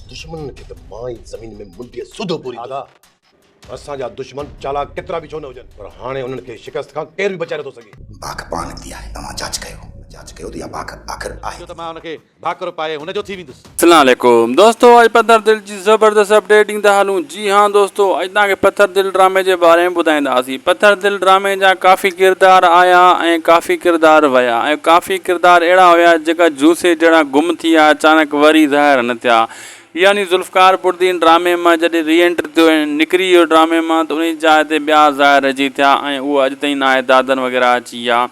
दुश्मन के त मां ई ज़मीन में मुंडी सुधो पूरी दादा असांजा दुश्मन चालाक केतिरा भी छो न हुजनि पर हाणे उन्हनि खे शिकस्त खां केरु बि बचाए नथो सघे। बाख पान निकिती आहे तव्हां जांच कयो त इहा बाख आख़िर आहे त मां हुनखे भाकुर पाए हुनजो थी वेंदुसि। अस्सलाम वालेकुम दोस्तों, अॼु पत्थर दिल जी ज़बरदस्त अपडेट ईंदा हलूं। जी हाँ दोस्तों, अॼु तव्हांखे पत्थर दिल ड्रामे जे बारे में ॿुधाईंदासीं। पत्थर दिल ड्रामे जा काफ़ी किरदार आया ऐं काफ़ी किरदार विया ऐं काफ़ी किरदार अहिड़ा हुया जेका जूसे जहिड़ा गुम थी विया, अचानक वरी ज़ाहिर न थिया। यानी ज़ुल्फ़कार बुर्दीन ड्रामे मां जॾहिं रीएंट्री थियो निकिरी वियो ड्रामे मां त उन जाइ ते ॿिया ज़ाहिर अची थिया ऐं उहो अॼु ताईं नाहे दादन वग़ैरह अची विया।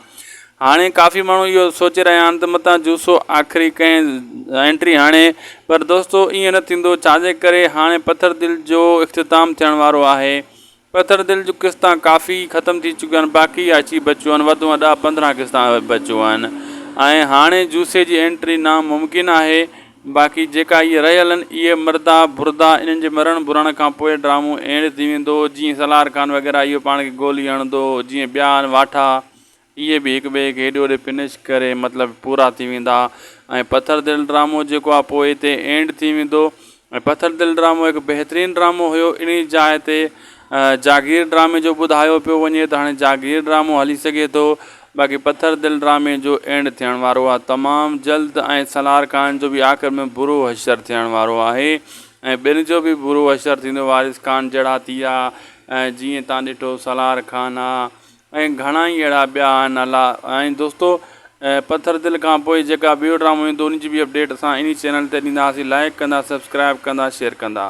हाणे काफ़ी माण्हू इहो सोचे रहिया आहिनि त मतां जूसो आख़िरी कंहिं एंट्री हाणे, पर दोस्तों ईअं न थींदो। छाजे करे हाणे पत्थर दिल जो इख़्तिताम थियण वारो आहे। पत्थर दिल जूं क़िस्तां काफ़ी ख़तमु थी चुकियूं आहिनि, बाक़ी अची बचियूं आहिनि, वधि में वधि 10-15 क़िस्तां बचियूं आहिनि ऐं हाणे जूसे जी एंट्री नामुमकिन आहे। बाक़ी जेका इहे रहियल आहिनि इहे मरदा बुरदा, इन्हनि जे मरण बुरण खां पोइ ड्रामो एंड थी वेंदो। जीअं सलार खान वग़ैरह इहो पाण खे गोली हणंदो, जीअं ॿिया वाठा इहे बि हिक ॿिए खे हेॾे होॾे फिनिश करे मतिलबु पूरा थी वेंदा ऐं पत्थर दिल ड्रामो जेको आहे पोइ हिते एंड थी वेंदो। ऐं पत्थर दिल ड्रामो हिकु बहितरीनु ड्रामो हुयो। इन जाइ ते जागीर ड्रामे जो ॿुधायो पियो वञे त हाणे जागीर ड्रामो हली सघे थो। बाक़ी पत्थर दिल ड्रामे जो एंड थियण वारो आहे तमामु जल्द ऐं सलार ख़ान जो बि आख़िर में बुरो हशर थियण वारो आहे ऐं ॿिनि जो बि बुरो हशर थींदो। वारिस ख़ान जहिड़ा थी विया ऐं जीअं तव्हां ॾिठो सलार ख़ान आहे ऐं घणा ई अहिड़ा ॿिया आहिनि अला। ऐं दोस्तो पत्थर दिल खां पोइ जेका ॿियो ड्रामो ईंदो उन जी बि अपडेट असां इन चैनल ते ॾींदासीं। लाइक कंदा, सब्सक्राइब कंदा, शेयर कंदा।